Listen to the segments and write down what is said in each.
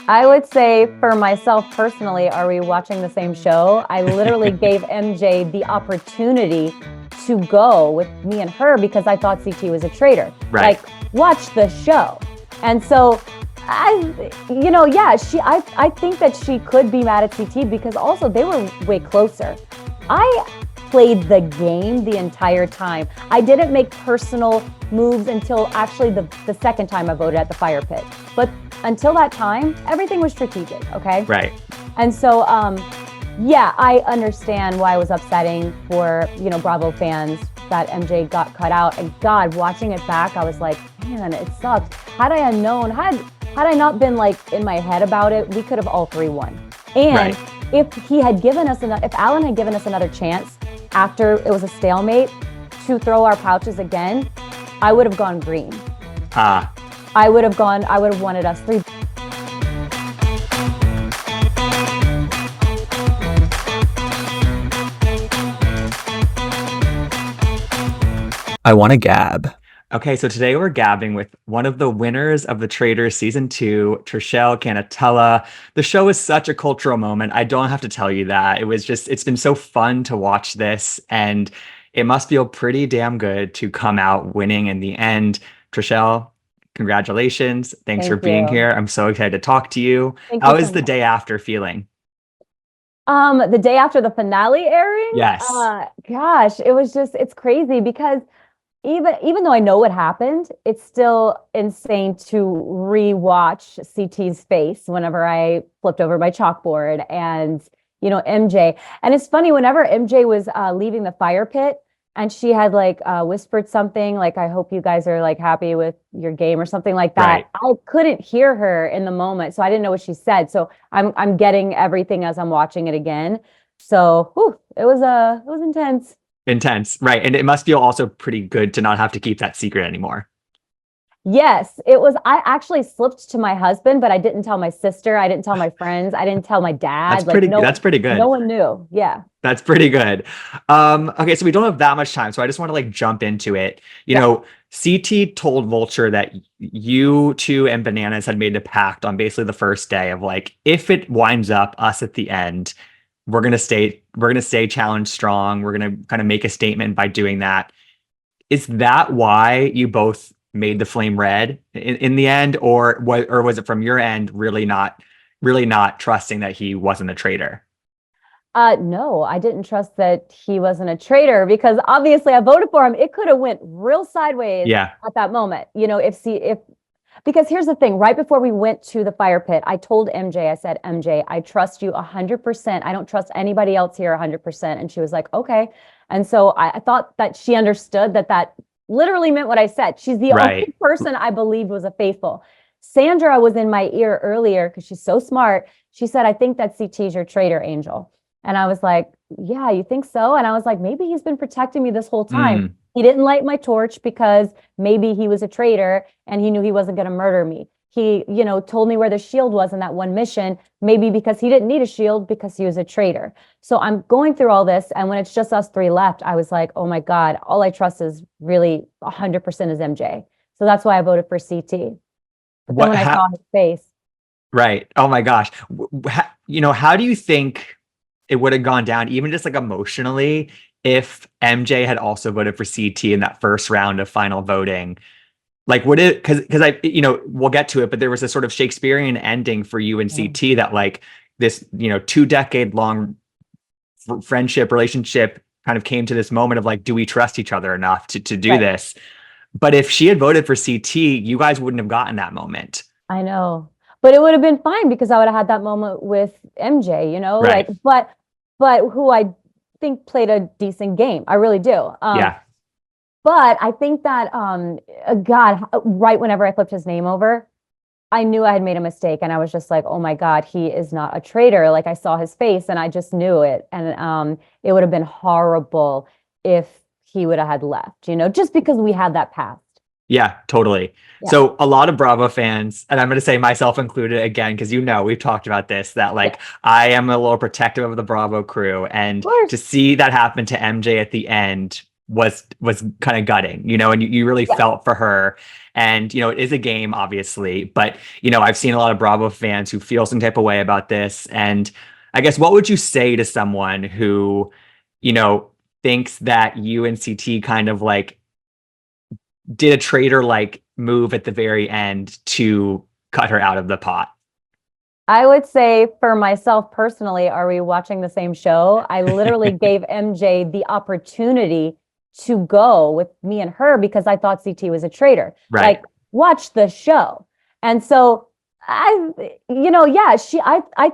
I would say for myself personally, are we watching the same show? I literally gave MJ the opportunity to go with me and her because I thought CT was a traitor. Right. Like, watch the show. And so yeah, I think that she could be mad at CT because also they were way closer. I played the game the entire time. I didn't make personal moves until actually the second time I voted at the fire pit. But until that time, everything was strategic, okay? Right. And so, yeah, I understand why it was upsetting for, Bravo fans that MJ got cut out. And God, watching it back, I was like, man, it sucks. Had I known, had I not been like in my head about it, we could have all three won. And if he had given us if Alan had given us another chance after it was a stalemate to throw our pouches again, I would have gone green. I would have wanted us three. I want to gab. Okay, so today we're gabbing with one of the winners of the Traitors season 2, Trishelle Cannatella. The show is such a cultural moment. I don't have to tell you that. It's been so fun to watch this, and it must feel pretty damn good to come out winning in the end. Trishelle, congratulations. Thanks for being here. I'm so excited to talk to you. How is the day after feeling? The day after the finale airing? Yes. Gosh, it's crazy because even though I know what happened, it's still insane to rewatch CT's face whenever I flipped over my chalkboard and, MJ. And it's funny, whenever MJ was leaving the fire pit and she had whispered something like, I hope you guys are like happy with your game or something like that. Right. I couldn't hear her in the moment, so I didn't know what she said. So I'm getting everything as I'm watching it again. So it was intense. Intense, right. And it must feel also pretty good to not have to keep that secret anymore. Yes, it was. I actually slipped to my husband, but I didn't tell my sister. I didn't tell my friends. I didn't tell my dad. That's pretty good. No one knew. Yeah. That's pretty good. Okay, so we don't have that much time, so I just want to jump into it. You know, CT told Vulture that you two and Bananas had made a pact on basically the first day of if it winds up us at the end, we're gonna stay challenge strong. We're gonna kind of make a statement by doing that. Is that why you both made the flame red in the end, or was it from your end really not trusting that he wasn't a traitor? No, I didn't trust that he wasn't a traitor because obviously I voted for him. It could have went real sideways at that moment. Because here's the thing, right before we went to the fire pit, I told MJ, I said, MJ, I trust you 100%. I don't trust anybody else here 100%. And she was like, okay. And so I thought that she understood that literally meant what I said. She's the only person I believed was a faithful. Sandra was in my ear earlier because she's so smart. She said, I think that CT's your traitor, Angel. And I was like, yeah, you think so? And I was like, maybe he's been protecting me this whole time. He didn't light my torch because maybe he was a traitor and he knew he wasn't going to murder me. He, told me where the shield was in that one mission, maybe because he didn't need a shield because he was a traitor. So I'm going through all this. And when it's just us three left, I was like, oh my God, all I trust is really 100% is MJ. So that's why I voted for CT. But then when I saw his face. Right. Oh my gosh. How do you think it would have gone down, even just emotionally, if MJ had also voted for CT in that first round of final voting? Would it, because we'll get to it, but there was a sort of Shakespearean ending for you and CT that this, 2-decade long friendship relationship kind of came to this moment of do we trust each other enough to do this? But if she had voted for CT, you guys wouldn't have gotten that moment. I know, but it would have been fine because I would have had that moment with MJ, Right. but who I think played a decent game. I really do. But I think that, God, right whenever I flipped his name over, I knew I had made a mistake. And I was just like, oh my God, he is not a traitor. I saw his face and I just knew it. And it would have been horrible if he would have had left, just because we had that past. Yeah, totally. Yeah. So a lot of Bravo fans, and I'm going to say myself included again, because we've talked about this, that I am a little protective of the Bravo crew. And to see that happen to MJ at the end, was kind of gutting, and you really felt for her. And, it is a game, obviously, but, I've seen a lot of Bravo fans who feel some type of way about this. And I guess, what would you say to someone who, thinks that you and CT kind of like did a traitor like move at the very end to cut her out of the pot? I would say for myself personally, are we watching the same show? I literally gave MJ the opportunity to go with me and her because I thought CT was a traitor. Right. Like, watch the show. And so I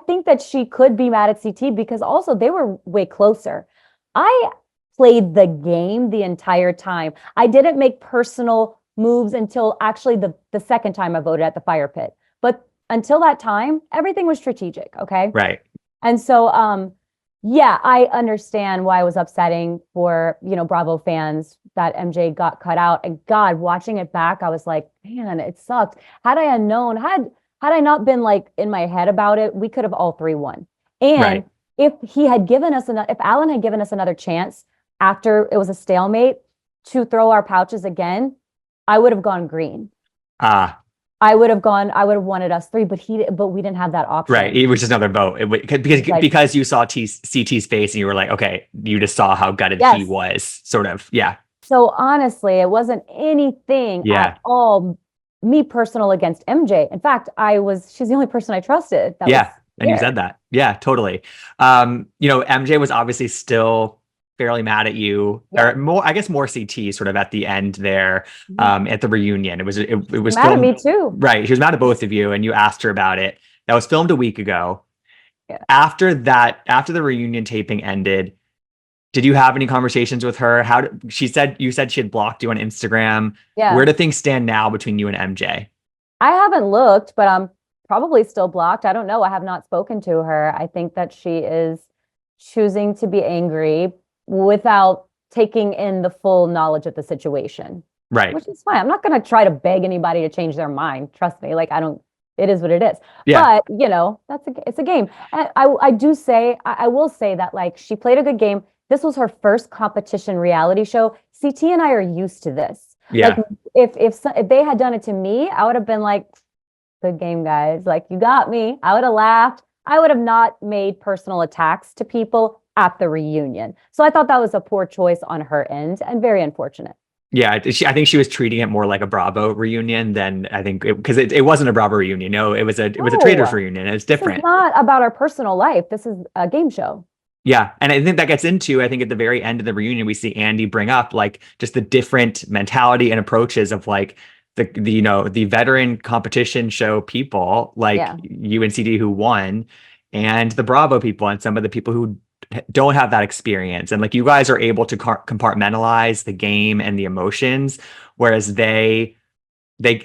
think that she could be mad at CT because also they were way closer. I played the game the entire time. I didn't make personal moves until actually the second time I voted at the fire pit. But until that time, everything was strategic. Okay. Right. And so, I understand why it was upsetting for, Bravo fans that MJ got cut out. And God, watching it back, I was like, man, it sucked. Had I unknown, had I not been like in my head about it, we could have all three won. And if Alan had given us another chance after it was a stalemate to throw our pouches again, I would have gone green. I would have wanted us three, but we didn't have that option. Right. It was just another vote. Because you saw CT's face and you were like, okay, you just saw how gutted he was, sort of. Yeah. So honestly, it wasn't anything at all me personal against MJ. In fact, she's the only person I trusted. And you said that. Yeah, totally. MJ was obviously still fairly mad at you, or more, I guess more CT sort of at the end there, at the reunion. It was mad at me too. Right. She was mad at both of you and you asked her about it. That was filmed a week ago. Yeah. After the reunion taping ended, did you have any conversations with her? You said she had blocked you on Instagram. Yeah. Where do things stand now between you and MJ? I haven't looked, but I'm probably still blocked. I don't know. I have not spoken to her. I think that she is choosing to be angry without taking in the full knowledge of the situation. Right. Which is fine. I'm not going to try to beg anybody to change their mind. Trust me. Like, it is what it is. Yeah. But, it's a game. And I will say that, like, she played a good game. This was her first competition reality show. CT and I are used to this. Yeah. Like, if they had done it to me, I would have been like, good game, guys. Like, you got me. I would have laughed. I would have not made personal attacks to people at the reunion. So I thought that was a poor choice on her end and very unfortunate. Yeah, I think she was treating it more like a Bravo reunion than because it wasn't a Bravo reunion. No, it was a Traitors reunion. It's different. It's not about our personal life. This is a game show. Yeah, and I think that gets into, I think at the very end of the reunion, we see Andy bring up like just the different mentality and approaches of like the veteran competition show people like you and CD who won, and the Bravo people and some of the people who don't have that experience. And like, you guys are able to compartmentalize the game and the emotions, whereas a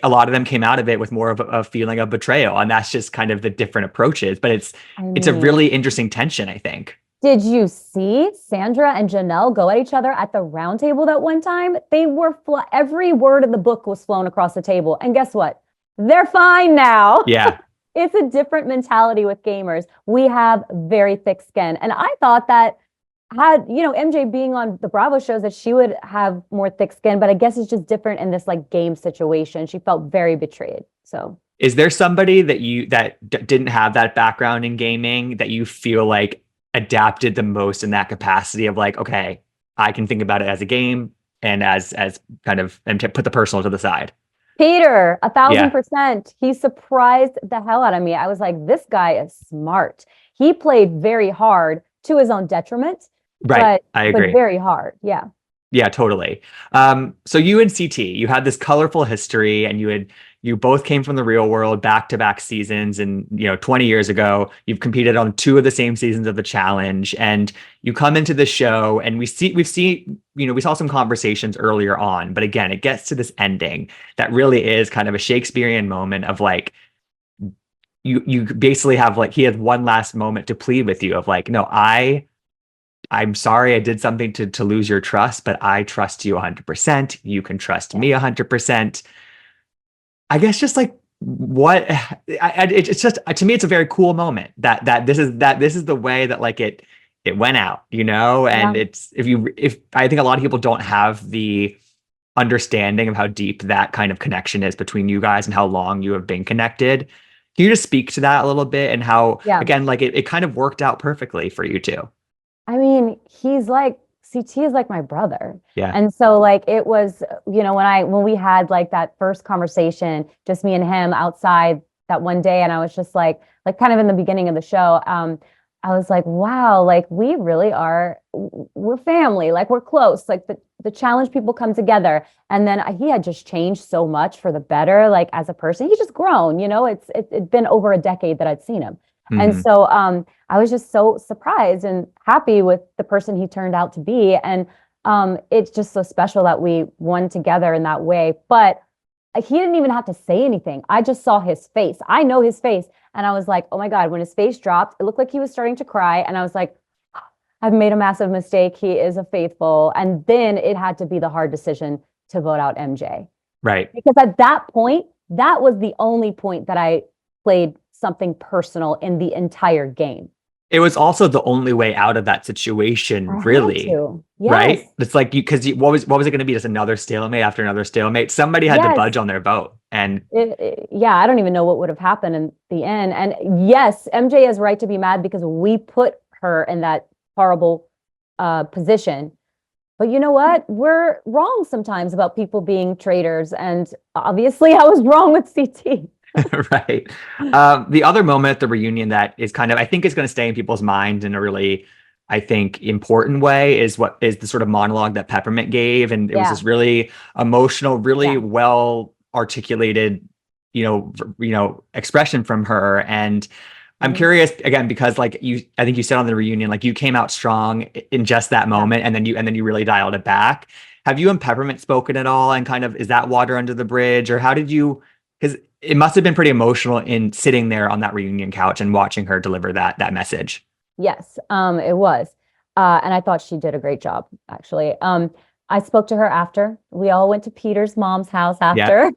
lot of them came out of it with more of a feeling of betrayal. And that's just kind of the different approaches, but it's a really interesting tension, I think. Did you see Sandra and Janelle go at each other at the round table that one time? They were every word in the book was flown across the table. And guess what? They're fine now. Yeah. It's a different mentality with gamers. We have very thick skin. And I thought that had, MJ being on the Bravo shows, that she would have more thick skin, but I guess it's just different in this like game situation. She felt very betrayed. So is there somebody that didn't have that background in gaming that you feel like adapted the most in that capacity of like, okay, I can think about it as a game and as kind of, and to put the personal to the side? Peter, 1,000%. He surprised the hell out of me. I was like, this guy is smart. He played very hard to his own detriment. Right. I agree. But very hard. Yeah. Yeah, totally. So you and CT, you had this colorful history, and you both came from the real world, back-to-back seasons. And 20 years ago, you've competed on 2 of the same seasons of the challenge, and you come into the show, and we saw some conversations earlier on, but again, it gets to this ending that really is kind of a Shakespearean moment of like, you basically have like, he had one last moment to plead with you of like, no, I'm sorry I did something to lose your trust, but I trust you 100%. You can trust me 100%. I guess just like it's just, to me, it's a very cool moment that this is the way that like it it went out, and Yeah. if I think a lot of people don't have the understanding of how deep that kind of connection is between you guys and how long you have been connected. Can you just speak to that a little bit and how, Yeah. again, like it kind of worked out perfectly for you two? I mean, he's like CT is like my brother. Yeah. And so like it was, when we had like that first conversation, just me and him outside that one day, and I was just like kind of in the beginning of the show, I was like, wow, like we really are, we're family, like we're close, like the challenge people come together. And then he had just changed so much for the better, like as a person. He's just grown, it's been over a decade that I'd seen him. And Mhm. so I was just so surprised and happy with the person he turned out to be. And it's just so special that we won together in that way. But he didn't even have to say anything. I just saw his face. I know his face. And I was like, oh my God, when his face dropped, it looked like he was starting to cry. And I was like, I've made a massive mistake. He is a faithful. And then it had to be the hard decision to vote out MJ. Right. Because at that point, that was the only point that I played something personal in the entire game. It was also the only way out of that situation, I had really. to. Yes. Right? It's like because what was it going to be? Just another stalemate after another stalemate? Somebody had to Yes. budge on their vote, and Yeah, I don't even know what would have happened in the end. And yes, MJ has right to be mad because we put her in that horrible position. But you know what? We're wrong sometimes about people being traitors, and obviously, I was wrong with CT. right. The other moment at the reunion that is kind of, I think, is going to stay in people's minds in a really, I think, important way is the sort of monologue that Peppermint gave, and it was this really emotional, really well articulated, expression from her. And I'm curious again because, like I think you said on the reunion, like you came out strong in just that moment, and then you really dialed it back. Have you and Peppermint spoken at all? And kind of is that water under the bridge, or how did you? Because it must have been pretty emotional in sitting there on that reunion couch and watching her deliver that message. Yes, it was. And I thought she did a great job, actually. I spoke to her after. We all went to Peter's mom's house after.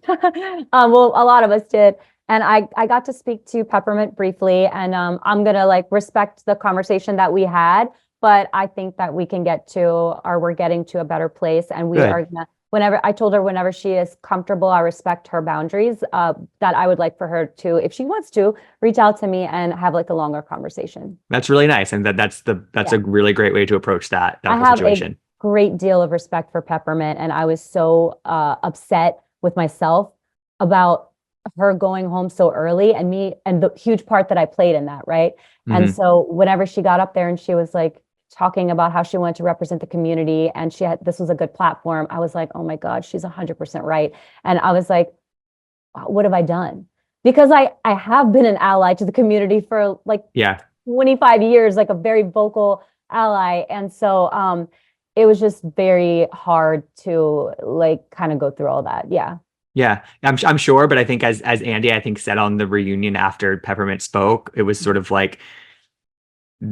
Well, a lot of us did. And I got to speak to Peppermint briefly, and I'm gonna like respect the conversation that we had, but I think that we can we're getting to a better place, and we are gonna, whenever she is comfortable, I respect her boundaries, that I would like for her to, if she wants to, reach out to me and have like a longer conversation. That's really nice. And that's a really great way to approach that whole situation. A great deal of respect for Peppermint, and I was so upset with myself about her going home so early and me and the huge part that I played in that, right? And so whenever she got up there and she was like talking about how she wanted to represent the community and this was a good platform, I was like, oh my God, she's 100% right. And I was like, what have I done? Because I have been an ally to the community for like 25 years, like a very vocal ally. And so it was just very hard to like kind of go through all that. Yeah. Yeah, I'm sure, but I think as Andy, I think, said on the reunion after Peppermint spoke, it was sort of like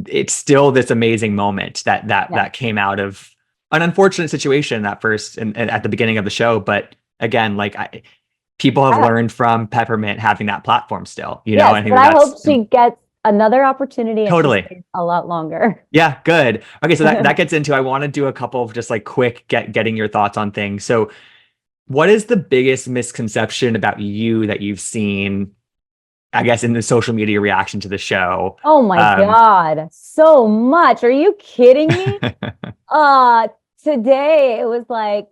it's still this amazing moment that came out of an unfortunate situation at first and at the beginning of the show. But again, like people have learned from Peppermint having that platform still, yes, and but I hope she gets another opportunity and totally she stays a lot longer. Yeah, good. Okay, so that gets into, I want to do a couple of just like quick getting your thoughts on things. So what is the biggest misconception about you that you've seen, I guess, in the social media reaction to the show? Oh my God, so much. Are you kidding me? Today it was like,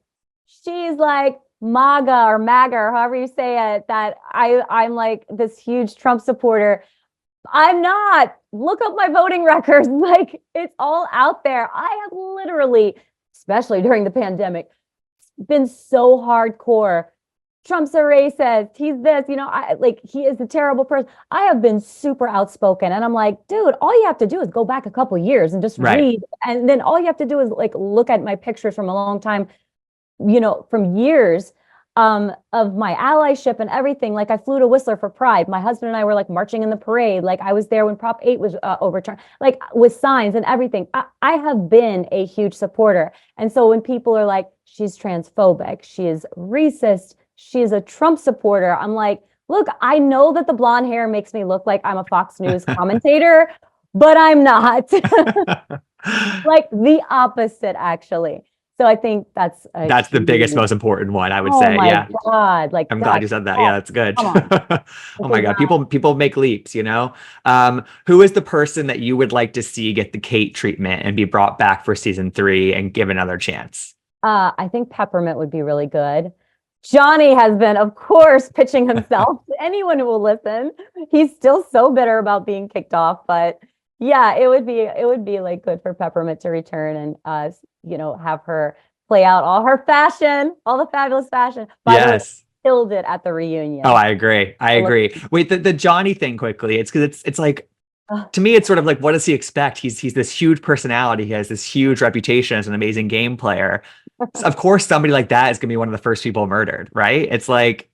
she's like MAGA or MAGA, or however you say it, that I'm like this huge Trump supporter. I'm not. Look up my voting records. Like, it's all out there. I have literally, especially during the pandemic, been so hardcore. Trump's a racist. He's this, he is a terrible person. I have been super outspoken. And I'm like, dude, all you have to do is go back a couple years and just read. And then all you have to do is like look at my pictures from a long time, from years of my allyship and everything. Like I flew to Whistler for Pride. My husband and I were like marching in the parade. Like I was there when Prop 8 was overturned, like with signs and everything. I have been a huge supporter. And so when people are like, she's transphobic, she is racist, she's a Trump supporter, I'm like, look, I know that the blonde hair makes me look like I'm a Fox News commentator, but I'm not. Like the opposite, actually. So I think that's That's the biggest, most important one, I would oh say. my Yeah. God. Like I'm glad that. you said that. Yeah, Oh, that's good. come on. Oh This my is God. not People make leaps, you know? Who is the person that you would like to see get the Kate treatment and be brought back for season 3 and give another chance? I think Peppermint would be really good. Johnny has been, of course, pitching himself to anyone who will listen. He's still so bitter about being kicked off, but yeah, it would be like good for Peppermint to return and have her play out all her fashion, all the fabulous fashion. By the way, Yes. killed it at the Oh, reunion. I agree. I I love agree. Wait, the Johnny thing quickly. It's because it's like, Ugh. to me, it's sort of like, what does he expect? He's this huge personality. He has this huge reputation as an amazing game player. So of course, somebody like that is gonna be one of the first people murdered, right? It's like,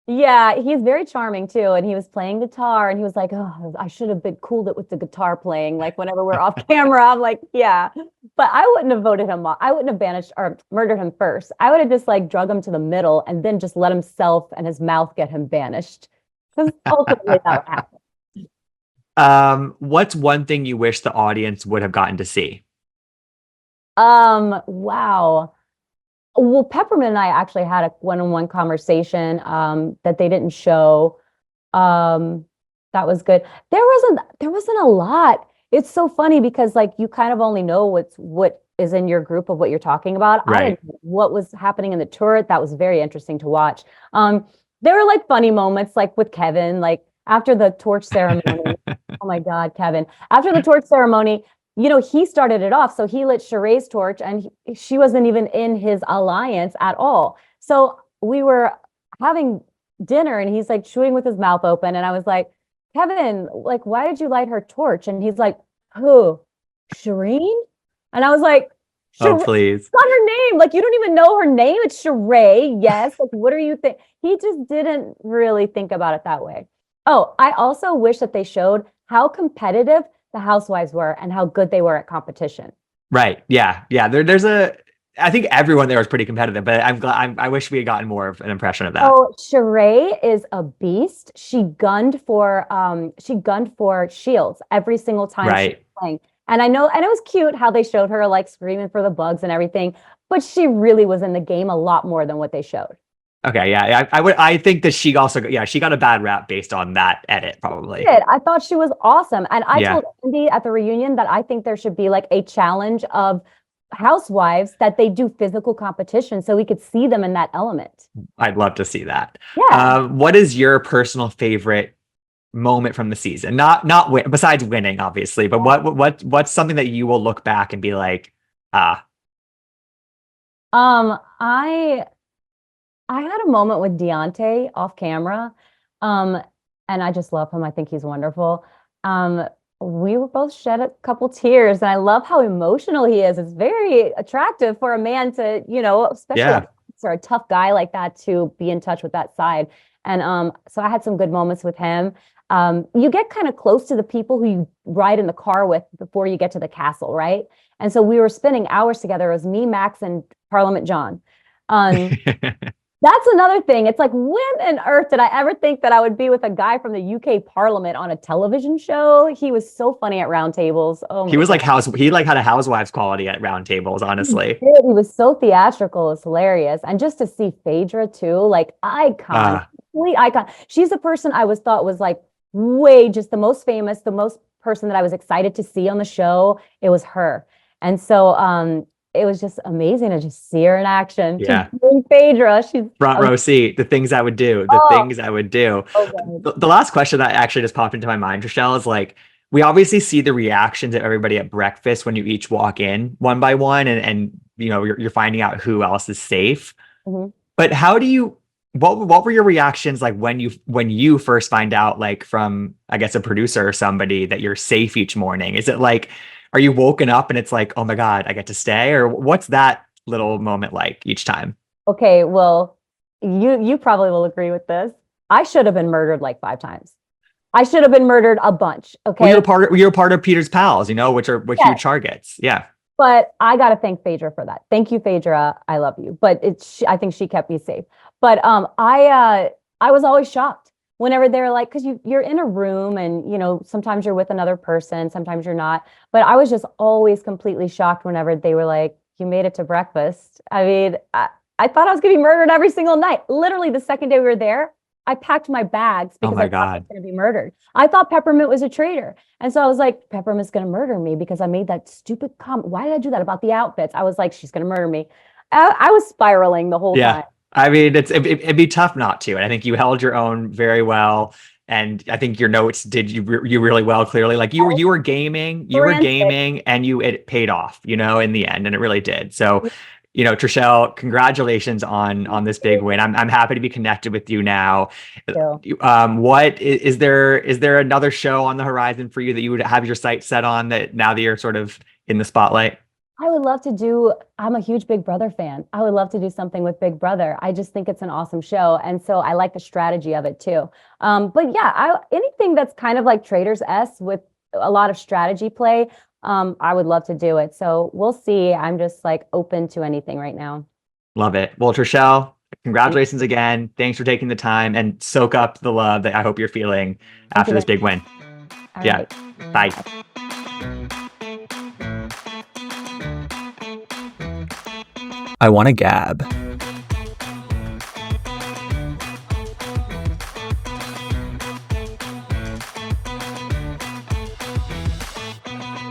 Yeah, he's very charming too. And he was playing guitar and he was like, oh, I should have been cooled it with the guitar playing. Like whenever we're off camera, I'm like, yeah. But I wouldn't have voted him off. I wouldn't have banished or murdered him first. I would have just like drug him to the middle and then just let himself and his mouth get him banished. Because ultimately that would happen. what's one thing you wish the audience would have gotten to see? Wow. Well, Peppermint and I actually had a one-on-one conversation that they didn't show. Um, that was good. There wasn't a lot. It's so funny because like you kind of only know what is in your group of what you're talking about. I Right. didn't know what was happening in the turret. That was very interesting to watch. There were like funny moments like with Kevin, like after the torch ceremony. Oh my God, Kevin. After the torch ceremony, he started it off. So he lit Sheree's torch and she wasn't even in his alliance at all. So we were having dinner and he's like chewing with his mouth open. And I was like, Kevin, like, why did you light her torch? And he's like, who? Shireen? And I was like, Oh, Sheree, please. not her name. Like, you don't even know her name. It's Sheree. Yes. Like, what do you think? He just didn't really think about it that way. Oh, I also wish that they showed how competitive the housewives were and how good they were at competition. Right. Yeah. Yeah. I think everyone there was pretty competitive, but I'm glad, I wish we had gotten more of an impression of that. Oh, Sheree is a beast. She gunned for shields every single time she was Right. playing. And I know, and it was cute how they showed her like screaming for the bugs and everything, but she really was in the game a lot more than what they showed. Okay. Yeah. I think that she also, yeah, she got a bad rap based on that edit, probably. I thought she was awesome. And I Yeah. told Andy at the reunion that I think there should be like a challenge of housewives that they do physical competition so we could see them in that element. I'd love to see that. Yeah. What is your personal favorite moment from the season? Not besides winning, obviously, but what's something that you will look back and be like, ah, I had a moment with Deontay off camera. Um, and I just love him. I think he's wonderful. Um, we were both shed a couple tears, and I love how emotional he is. It's very attractive for a man to, especially yeah, for a tough guy like that to be in touch with that side. And so I had some good moments with him. You get kind of close to the people who you ride in the car with before you get to the castle, right? And so we were spending hours together. It was me, Max, and Parliament John. That's another thing. It's like, when on earth did I ever think that I would be with a guy from the UK Parliament on a television show? He was so funny at roundtables. Oh he my was God. like he like had a housewives quality at round tables, honestly. He was so theatrical. It's hilarious. And just to see Phaedra too, like icon, Uh, complete icon. She's a person I was thought was like way just the most famous, the most person that I was excited to see on the show. It was her. And so it was just amazing to just see her in action. Just yeah. being Phaedra. She's Front row seat, the things I would do, the oh, things I would do. so good. The last question that actually just popped into my mind, Trishelle, is like, we obviously see the reactions of everybody at breakfast when you each walk in one by one, and you're finding out who else is safe. Mhm. But what were your reactions like when you first find out, like, from, I guess, a producer or somebody that you're safe each morning? Is it like, are you woken up and it's like, oh my God, I get to stay? Or what's that little moment like each time? Okay, well, you probably will agree with this. I should have been murdered like 5 times. I should have been murdered a bunch. Well, Okay. you're part of Peter's pals, which are Yes, huge targets. Yeah. but I gotta thank Phaedra for that. Thank you, Phaedra. I love you. But I think she kept me safe. But I was always shocked. whenever they're like, because you're in a room and, sometimes you're with another person, sometimes you're not. But I was just always completely shocked whenever they were like, you made it to breakfast. I mean, I thought I was going to be murdered every single night. Literally, the second day we were there, I packed my bags because I thought I was going to be murdered. I thought Peppermint was a traitor. And so I was like, Peppermint's going to murder me because I made that stupid comment. Why did I do that about the outfits? I was like, she's going to murder me. I was spiraling the whole time. I mean, it'd be tough not to. And I think you held your own very well. And I think your notes did you really well, clearly. Like you were gaming, and it paid off, in the end. And it really did. So, Trishelle, congratulations on this big win. I'm happy to be connected with you now. What is there another show on the horizon for you that you would have your sights set on, that now that you're sort of in the spotlight? I would love to do, I'm a huge Big Brother fan. I would love to do something with Big Brother. I just think it's an awesome show. And so I like the strategy of it too. But yeah, anything that's kind of like Traitors-esque with a lot of strategy play, I would love to do it. So we'll see. I'm just like open to anything right now. Love it. Well, Trishelle, congratulations again. Thanks for taking the time, and soak up the love that I hope you're feeling after this big win. Yeah. Bye. I want to gab.